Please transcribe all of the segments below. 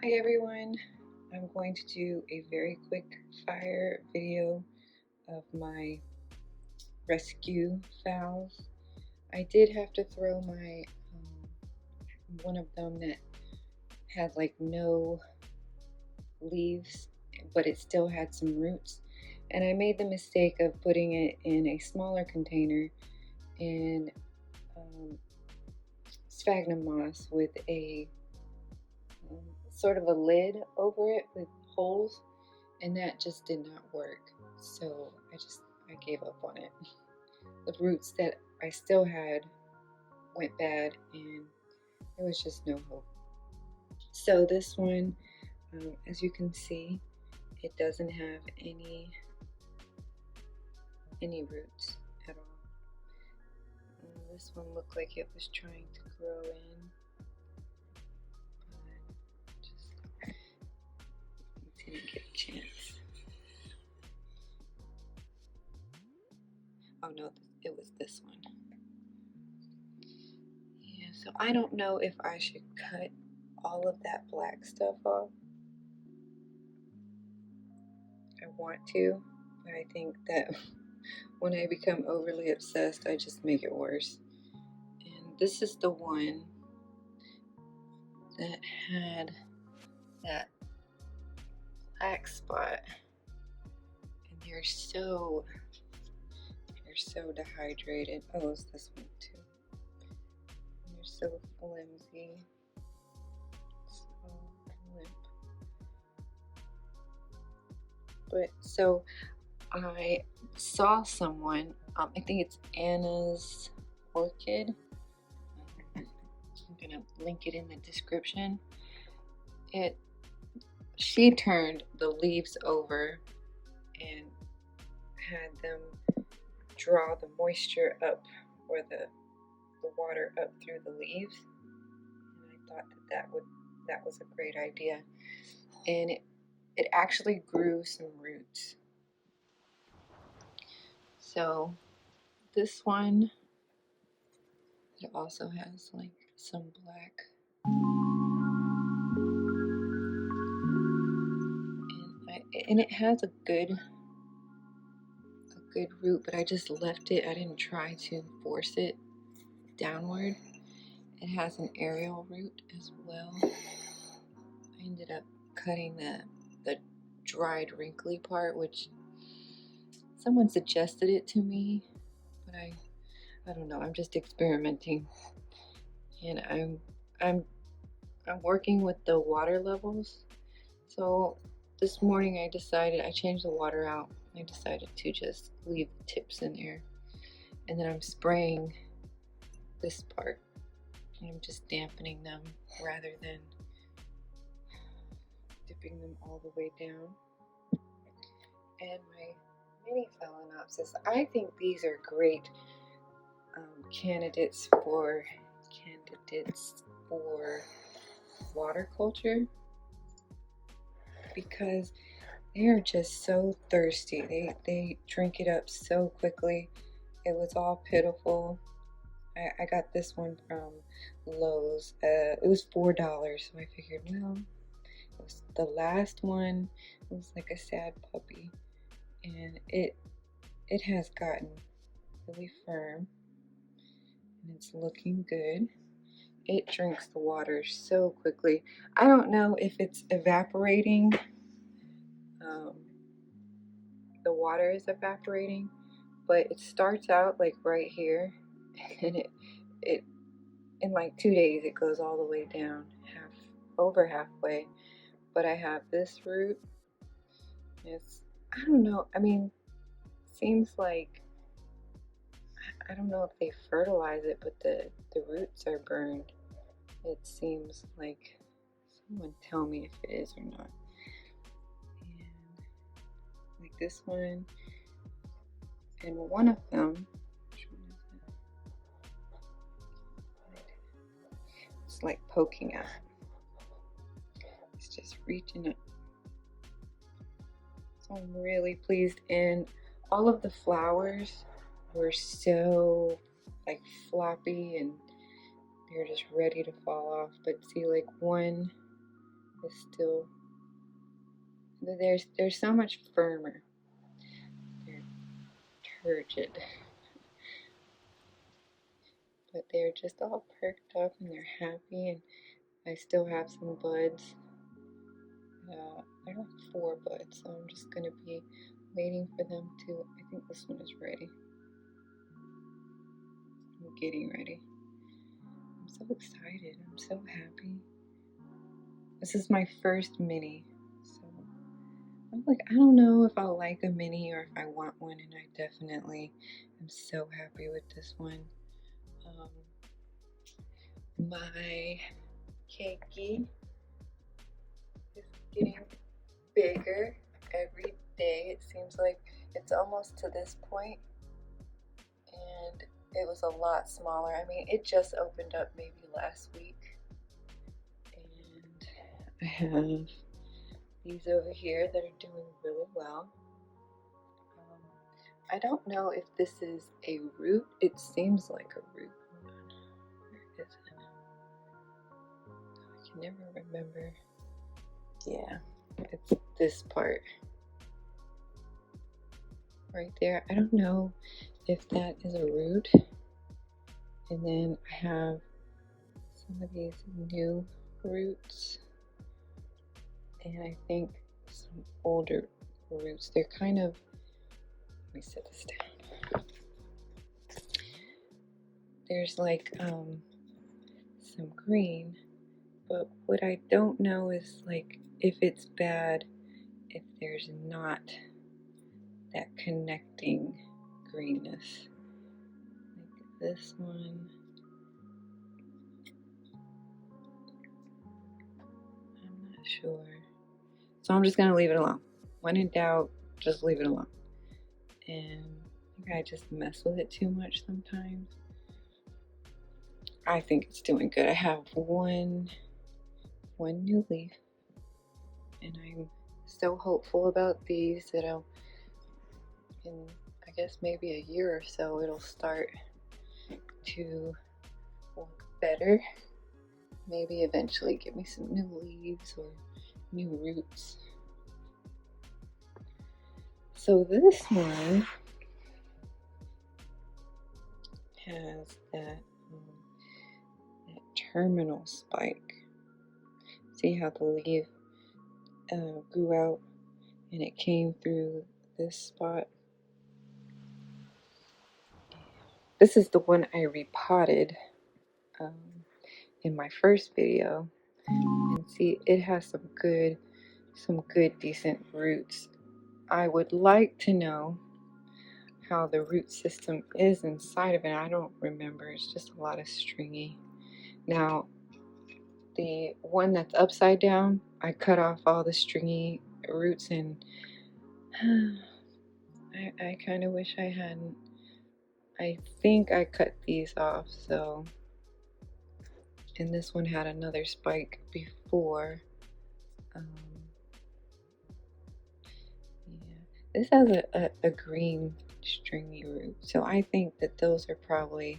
Hi everyone, I'm going to do a very quick fire video of my rescue phals. I did have to throw my one of them that had like no leaves, but it still had some roots, and I made the mistake of putting it in a smaller container in sphagnum moss with a sort of a lid over it with holes, and that just did not work. So I gave up on it. The roots that I still had went bad, and there was just no hope. So this one, as you can see, it doesn't have any roots at all. This one looked like it was trying to grow in, but just didn't get a chance. Oh no, it was this one. Yeah, so I don't know if I should cut all of that black stuff off. I want to, but I think that when I become overly obsessed, I just make it worse. And this is the one that had that black spot, and they're so dehydrated. Oh, it's this one too. And they're so flimsy, so limp. But so I saw someone, I think it's Anna's Orchid. I'm gonna link it in the description. She turned the leaves over and had them draw the moisture up, or the water up through the leaves, and I thought that was a great idea, and it actually grew some roots. So this one, it also has like some black, and it has a good root, but I just left it. I didn't try to force it downward. It has an aerial root as well. I ended up cutting the dried wrinkly part, which someone suggested it to me, but I don't know. I'm just experimenting, and I'm working with the water levels. So this morning I changed the water out. I decided to just leave the tips in there, and then I'm spraying this part. I'm just dampening them rather than dipping them all the way down. And my mini Phalenopsis, I think these are great candidates for water culture, because they are just so thirsty. They drink it up so quickly. It was all pitiful. I got this one from Lowe's. It was $4, so I figured, well, it was the last one. It was like a sad puppy, and it has gotten really firm, and it's looking good. It drinks the water so quickly. I don't know if it's evaporating. The water is evaporating, but it starts out like right here, and it in like 2 days it goes all the way down, over halfway. But I have this root. I don't know. I mean, seems like, I don't know if they fertilize it, but the roots are burned. It seems like. Someone tell me if it is or not. And like this one, and one of them, which one is it? It's like poking out. It's just reaching up. So I'm really pleased, and all of the flowers were so like floppy, and they're just ready to fall off. But see, like one is still, they're so much firmer. They're turgid. But they're just all perked up and they're happy, and I still have some buds. I have 4 buds, so I'm just going to be waiting for them to, I think this one is ready. I'm getting ready. I'm so excited. I'm so happy. This is my first mini, so I'm like, I don't know if I'll like a mini or if I want one, and I definitely am so happy with this one. My Keike is getting bigger every day. It seems like it's almost to this point, and it was a lot smaller. I mean, it just opened up maybe last week, and I have these over here that are doing really well. I don't know if this is a root. It seems like a root. Where is it? I can never remember. Yeah, it's this part right there. I don't know if that is a root. And then I have some of these new roots, and I think some older roots. They're kind of, let me set this down. There's like some green, but what I don't know is like if it's bad if there's not that connecting greenness. Like this one, I'm not sure. So I'm just gonna leave it alone. When in doubt, just leave it alone. And I think I just mess with it too much sometimes. I think it's doing good. I have one new leaf, and I'm so hopeful about these that in I guess maybe a year or so it'll start to look better. Maybe eventually give me some new leaves or new roots. So this one has that terminal spike. See how the leaf grew out and it came through this spot. This is the one I repotted in my first video, and see, it has some good decent roots. I would like to know how the root system is inside of it. I don't remember. It's just a lot of stringy. Now the one that's upside down, I cut off all the stringy roots, and I kind of wish I hadn't. I think I cut these off, so, and this one had another spike before. Yeah, this has a green stringy root, so I think that those are probably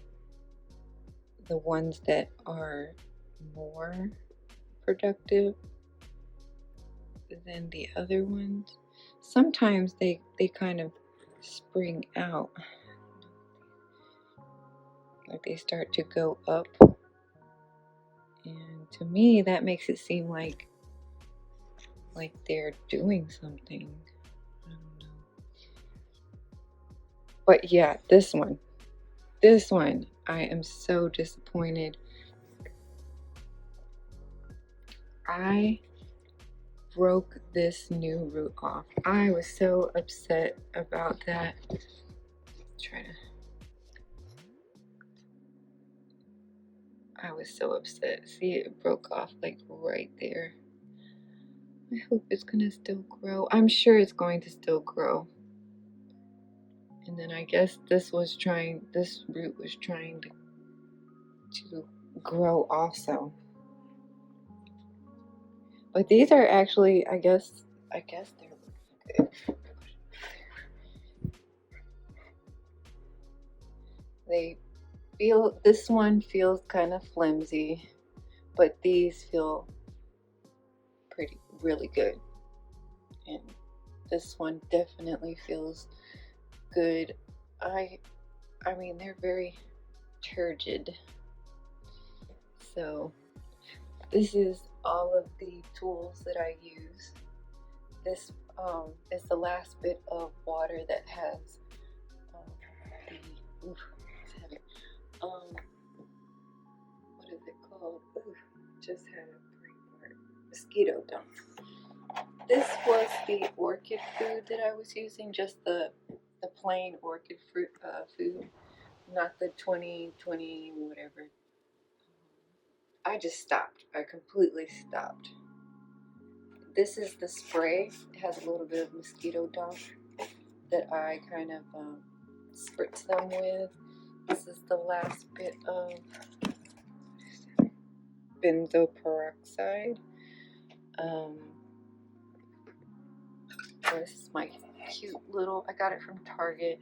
the ones that are more productive than the other ones. Sometimes they kind of spring out, like they start to go up, and to me that makes it seem like they're doing something. I don't know. But yeah, this one I am so disappointed. I broke this new root off. I was so upset about that. I was so upset. See, it broke off like right there. I hope it's gonna still grow. I'm sure it's going to still grow. And then I guess this root was trying to grow also. But these are actually, I guess they're good. This one feels kind of flimsy, but these feel really good. And this one definitely feels good. I mean, they're very turgid. So this is all of the tools that I use. This is the last bit of water that has the, it's heavy. What is it called? Just had a brain fart. Mosquito dump. This was the orchid food that I was using, just the plain orchid fruit food, not the 2020 whatever. I just stopped. I completely stopped. This is the spray. It has a little bit of mosquito dump that I kind of spritz them with. This is the last bit of benzoyl peroxide. This is my cute little, I got it from Target.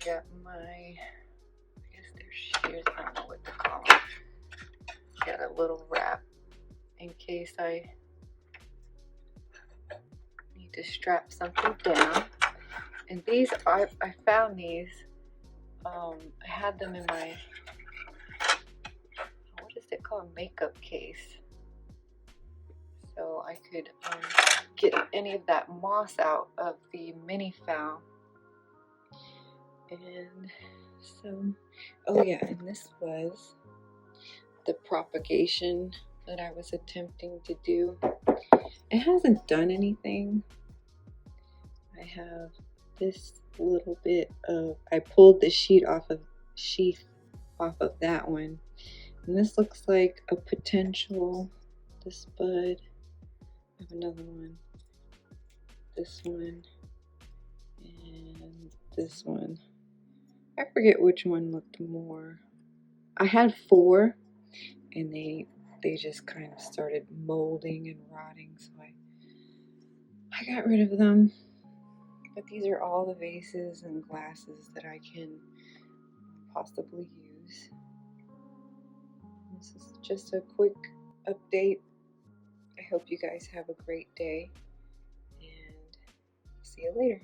Got my, I guess they're shears, I don't know what to call them. Got a little wrap in case I need to strap something down. And these, I found these, I had them in my, what is it called, makeup case. So I could get any of that moss out of the mini phal. And so, oh yeah, and this was the propagation that I was attempting to do. It hasn't done anything. I have this little bit of, I pulled the sheath off of that one, and this looks like a potential, this bud. I have another one, this one, and this one. I forget which one looked more. I had 4, and they just kind of started molding and rotting, so I got rid of them. But these are all the vases and glasses that I can possibly use. This is just a quick update. I hope you guys have a great day, and see you later.